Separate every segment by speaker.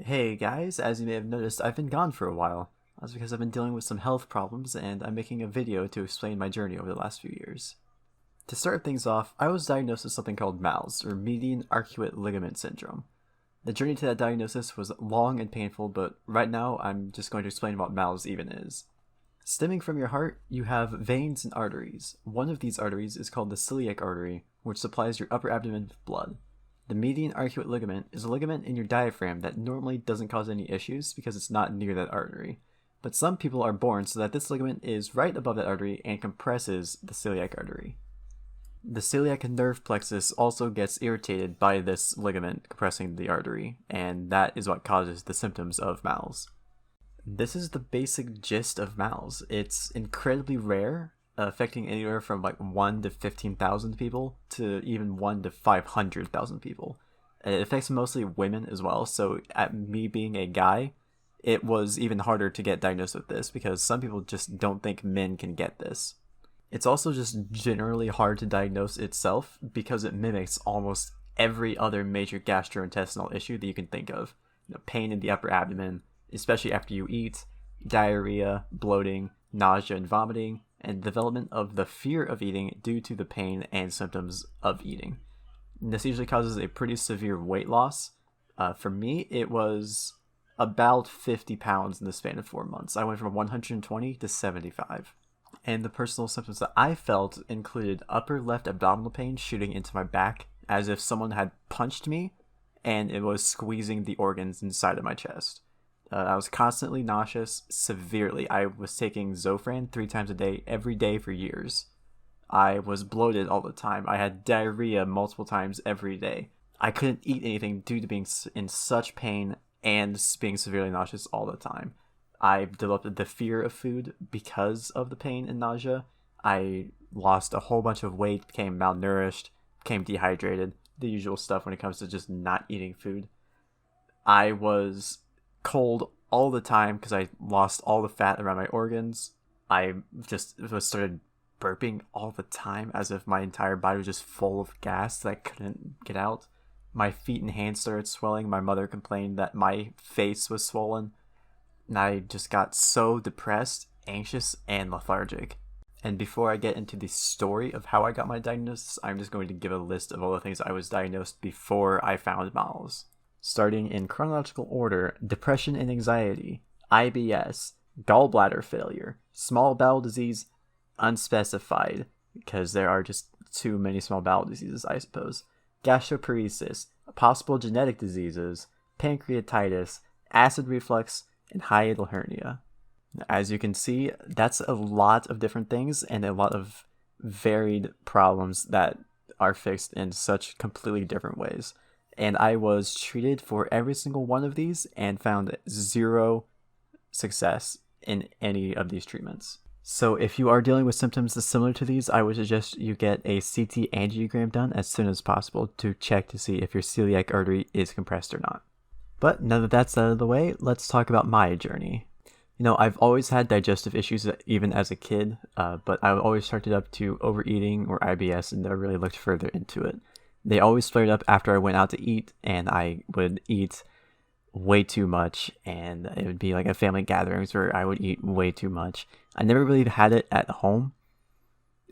Speaker 1: Hey guys, as you may have noticed, I've been gone for a while. That's because I've been dealing with some health problems and I'm making a video to explain my journey over the last few years. To start things off, I was diagnosed with something called MALS, or median arcuate ligament syndrome. The journey to that diagnosis was long and painful, but right now I'm just going to explain what MALS even is. Stemming from your heart, you have veins and arteries. One of these arteries is called the celiac artery, which supplies your upper abdomen with blood. The median arcuate ligament is a ligament in your diaphragm that normally doesn't cause any issues because it's not near that artery. But some people are born so that this ligament is right above that artery and compresses the celiac artery. The celiac nerve plexus also gets irritated by this ligament compressing the artery, and that is what causes the symptoms of MALS. This is the basic gist of MALS. It's incredibly rare, affecting anywhere from like 1 to 15,000 people to even 1 to 500,000 people. And it affects mostly women as well, so at me being a guy, it was even harder to get diagnosed with this because some people just don't think men can get this. It's also just generally hard to diagnose itself because it mimics almost every other major gastrointestinal issue that you can think of. Pain in the upper abdomen, especially after you eat, diarrhea, bloating, nausea and vomiting, and development of the fear of eating due to the pain and symptoms of eating. And this usually causes a pretty severe weight loss. For me, it was about 50 pounds in the span of 4 months. I went from 120 to 75. And the personal symptoms that I felt included upper left abdominal pain shooting into my back as if someone had punched me and it was squeezing the organs inside of my chest. I was constantly nauseous, severely. I was taking Zofran 3 times a day, every day for years. I was bloated all the time. I had diarrhea multiple times every day. I couldn't eat anything due to being in such pain and being severely nauseous all the time. I developed the fear of food because of the pain and nausea. I lost a whole bunch of weight, became malnourished, became dehydrated, the usual stuff when it comes to just not eating food. I was cold all the time because I lost all the fat around my organs. I just started burping all the time as if my entire body was just full of gas that I couldn't get out. My feet and hands started swelling. My mother complained that my face was swollen. And I just got so depressed, anxious, and lethargic. And before I get into the story of how I got my diagnosis, I'm just going to give a list of all the things I was diagnosed before I found MALS. Starting in chronological order: depression and anxiety, IBS, gallbladder failure, small bowel disease, unspecified, because there are just too many small bowel diseases, I suppose, gastroparesis, possible genetic diseases, pancreatitis, acid reflux, and hiatal hernia. As you can see, that's a lot of different things and a lot of varied problems that are fixed in such completely different ways. And I was treated for every single one of these and found zero success in any of these treatments. So if you are dealing with symptoms similar to these, I would suggest you get a CT angiogram done as soon as possible to check to see if your celiac artery is compressed or not. But now that that's out of the way, let's talk about my journey. I've always had digestive issues even as a kid, but I always started up to overeating or IBS and never really looked further into it. They always flared up after I went out to eat, and I would eat way too much, and it would be like a family gatherings where I would eat way too much. I never really had it at home.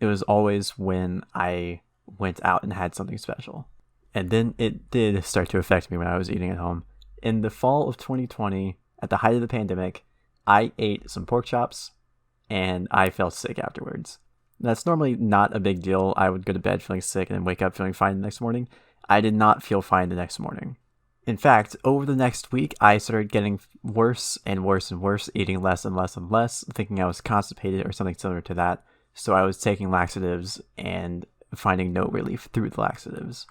Speaker 1: It was always when I went out and had something special. And then it did start to affect me when I was eating at home. In the fall of 2020, at the height of the pandemic, I ate some pork chops, and I felt sick afterwards. That's normally not a big deal. I would go to bed feeling sick and then wake up feeling fine the next morning. I did not feel fine the next morning. In fact, over the next week, I started getting worse and worse and worse, eating less and less and less, thinking I was constipated or something similar to that. So I was taking laxatives and finding no relief through the laxatives.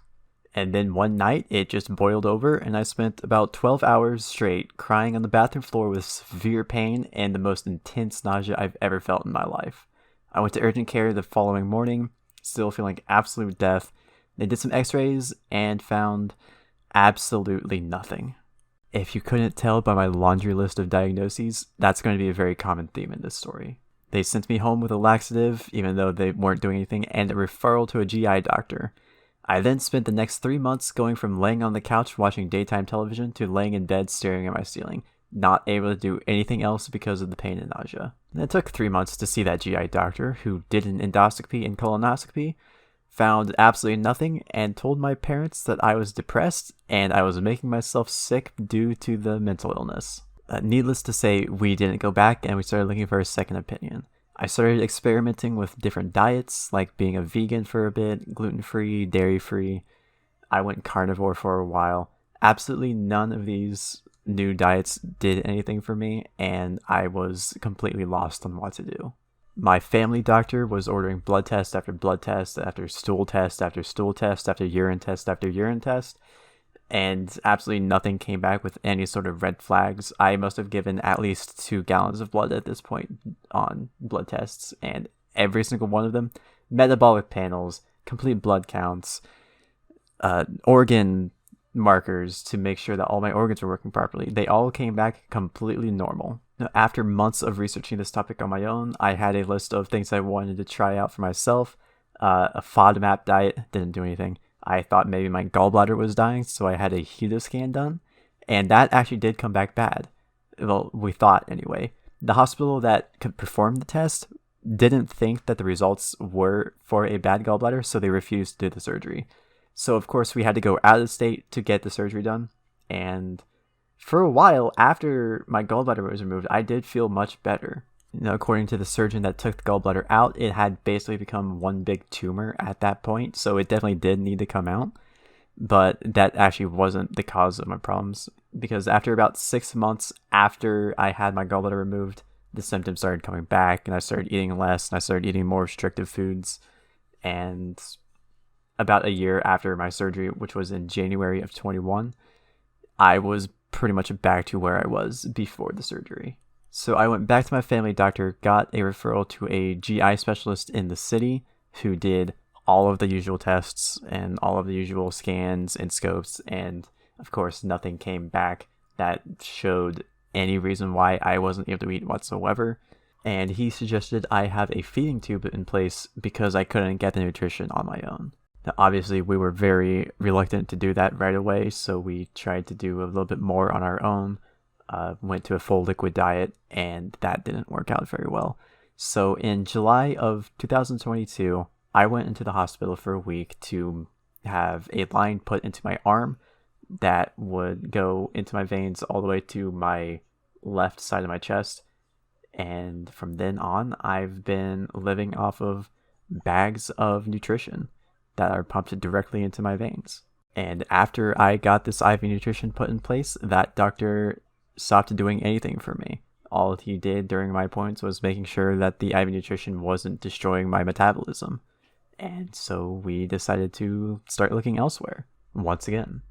Speaker 1: And then one night, it just boiled over, and I spent about 12 hours straight crying on the bathroom floor with severe pain and the most intense nausea I've ever felt in my life. I went to urgent care the following morning, still feeling like absolute death. They did some x-rays and found absolutely nothing. If you couldn't tell by my laundry list of diagnoses, that's going to be a very common theme in this story. They sent me home with a laxative, even though they weren't doing anything, and a referral to a GI doctor. I then spent the next 3 months going from laying on the couch watching daytime television to laying in bed staring at my ceiling, not able to do anything else because of the pain and nausea. And it took 3 months to see that GI doctor, who did an endoscopy and colonoscopy, found absolutely nothing, and told my parents that I was depressed and I was making myself sick due to the mental illness. Needless to say, we didn't go back and we started looking for a second opinion. I started experimenting with different diets, like being a vegan for a bit, gluten-free, dairy-free. I went carnivore for a while. Absolutely none of these new diets did anything for me, and I was completely lost on what to do. My family doctor was ordering blood test after blood test, after stool test, after stool test, after urine test, after urine test, and absolutely nothing came back with any sort of red flags. I must have given at least 2 gallons of blood at this point on blood tests, and every single one of them, metabolic panels, complete blood counts, organ markers to make sure that all my organs were working properly. They all came back completely normal. Now, after months of researching this topic on my own, I had a list of things I wanted to try out for myself. A FODMAP diet didn't do anything. I thought maybe my gallbladder was dying, so I had a HEDO scan done, and that actually did come back bad. Well, we thought anyway. The hospital that could perform the test didn't think that the results were for a bad gallbladder, so they refused to do the surgery. So of course we had to go out of the state to get the surgery done, and for a while after my gallbladder was removed, I did feel much better. According to the surgeon that took the gallbladder out, it had basically become one big tumor at that point, so it definitely did need to come out. But that actually wasn't the cause of my problems, because after about 6 months after I had my gallbladder removed, the symptoms started coming back, and I started eating less, and I started eating more restrictive foods. And about a year after my surgery, which was in January of 21, I was pretty much back to where I was before the surgery. So I went back to my family doctor, got a referral to a GI specialist in the city who did all of the usual tests and all of the usual scans and scopes, and of course nothing came back that showed any reason why I wasn't able to eat whatsoever. And he suggested I have a feeding tube in place because I couldn't get the nutrition on my own. Now, obviously, we were very reluctant to do that right away, so we tried to do a little bit more on our own. Went to a full liquid diet, and that didn't work out very well. So in July of 2022, I went into the hospital for a week to have a line put into my arm that would go into my veins all the way to my left side of my chest. And from then on, I've been living off of bags of nutrition that are pumped directly into my veins. And after I got this IV nutrition put in place, that doctor stopped doing anything for me. All he did during my appointments was making sure that the IV nutrition wasn't destroying my metabolism. And so we decided to start looking elsewhere once again.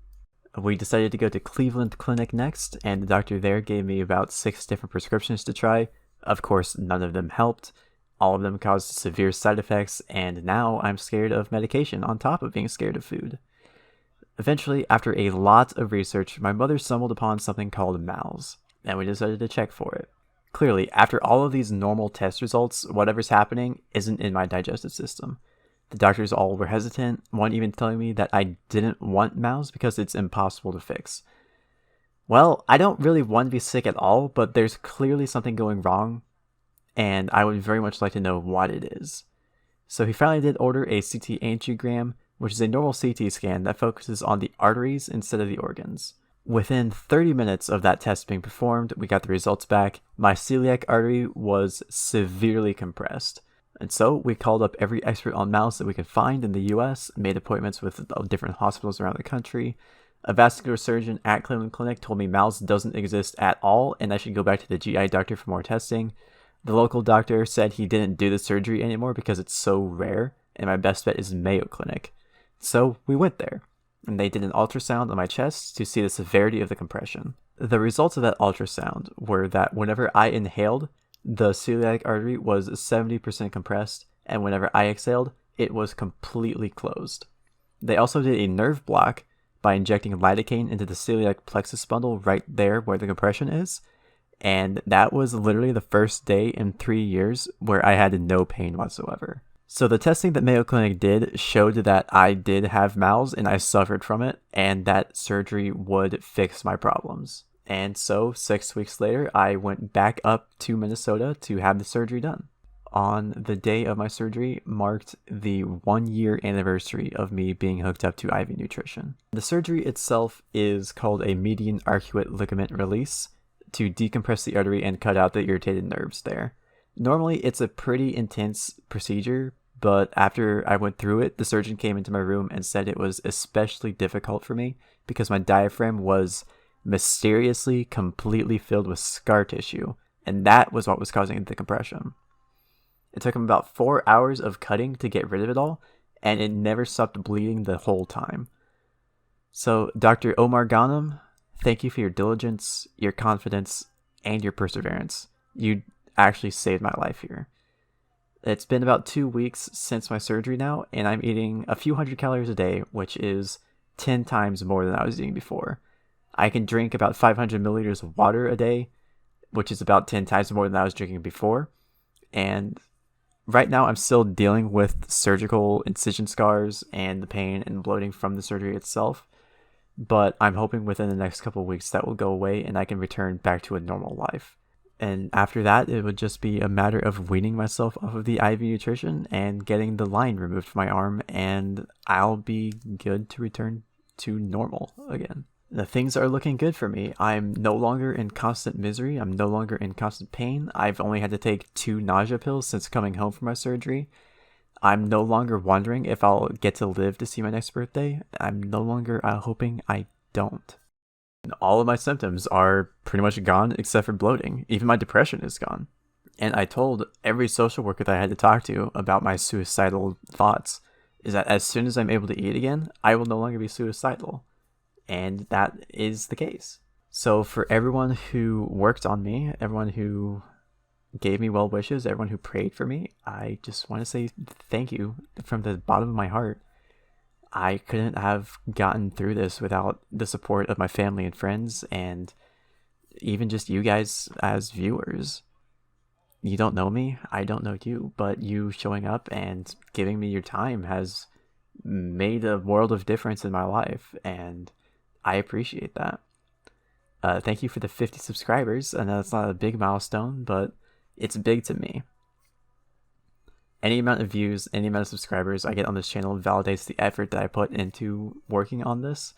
Speaker 1: We decided to go to Cleveland Clinic next, and the doctor there gave me about 6 different prescriptions to try. Of course, none of them helped. All of them caused severe side effects, and now I'm scared of medication on top of being scared of food. Eventually, after a lot of research, my mother stumbled upon something called MALS, and we decided to check for it. Clearly, after all of these normal test results, whatever's happening isn't in my digestive system. The doctors all were hesitant, one even telling me that I didn't want MALS because it's impossible to fix. Well, I don't really want to be sick at all, but there's clearly something going wrong, and I would very much like to know what it is. So he finally did order a CT angiogram, which is a normal CT scan that focuses on the arteries instead of the organs. Within 30 minutes of that test being performed, we got the results back. My celiac artery was severely compressed. And so we called up every expert on MALS that we could find in the US, made appointments with different hospitals around the country. A vascular surgeon at Cleveland Clinic told me MALS doesn't exist at all and I should go back to the GI doctor for more testing. The local doctor said he didn't do the surgery anymore because it's so rare, and my best bet is Mayo Clinic. So we went there, and they did an ultrasound on my chest to see the severity of the compression. The results of that ultrasound were that whenever I inhaled, the celiac artery was 70% compressed, and whenever I exhaled, it was completely closed. They also did a nerve block by injecting lidocaine into the celiac plexus bundle right there where the compression is, and that was literally the first day in 3 years where I had no pain whatsoever. So the testing that Mayo Clinic did showed that I did have MALS and I suffered from it, and that surgery would fix my problems. And so 6 weeks later, I went back up to Minnesota to have the surgery done. On the day of my surgery marked the 1 year anniversary of me being hooked up to IV nutrition. The surgery itself is called a median arcuate ligament release to decompress the artery and cut out the irritated nerves there. Normally, it's a pretty intense procedure, but after I went through it, the surgeon came into my room and said it was especially difficult for me because my diaphragm was mysteriously completely filled with scar tissue, and that was what was causing the compression. It took him about 4 hours of cutting to get rid of it all, and it never stopped bleeding the whole time. So, Dr. Omar Ghanem, thank you for your diligence, your confidence, and your perseverance. You actually saved my life here. It's been about 2 weeks since my surgery now, and I'm eating a few hundred calories a day, which is 10 times more than I was eating before. I can drink about 500 milliliters of water a day, which is about 10 times more than I was drinking before. And right now, I'm still dealing with surgical incision scars and the pain and bloating from the surgery itself. But I'm hoping within the next couple of weeks that will go away and I can return back to a normal life. And after that, it would just be a matter of weaning myself off of the IV nutrition and getting the line removed from my arm, and I'll be good to return to normal again. The things are looking good for me. I'm no longer in constant misery. I'm no longer in constant pain. I've only had to take 2 nausea pills since coming home from my surgery. I'm no longer wondering if I'll get to live to see my next birthday. I'm no longer hoping I don't. And all of my symptoms are pretty much gone except for bloating. Even my depression is gone. And I told every social worker that I had to talk to about my suicidal thoughts is that as soon as I'm able to eat again, I will no longer be suicidal. And that is the case. So for everyone who worked on me, everyone who gave me well wishes, everyone who prayed for me, I just want to say thank you from the bottom of my heart. I couldn't have gotten through this without the support of my family and friends, and even just you guys as viewers. You don't know me, I don't know you, but you showing up and giving me your time has made a world of difference in my life, and I appreciate that. Thank you for the 50 subscribers. I know it's not a big milestone, but it's big to me. Any amount of views, any amount of subscribers I get on this channel validates the effort that I put into working on this.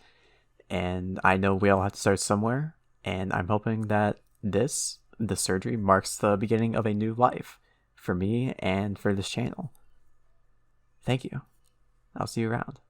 Speaker 1: And I know we all have to start somewhere. And I'm hoping that the surgery, marks the beginning of a new life for me and for this channel. Thank you. I'll see you around.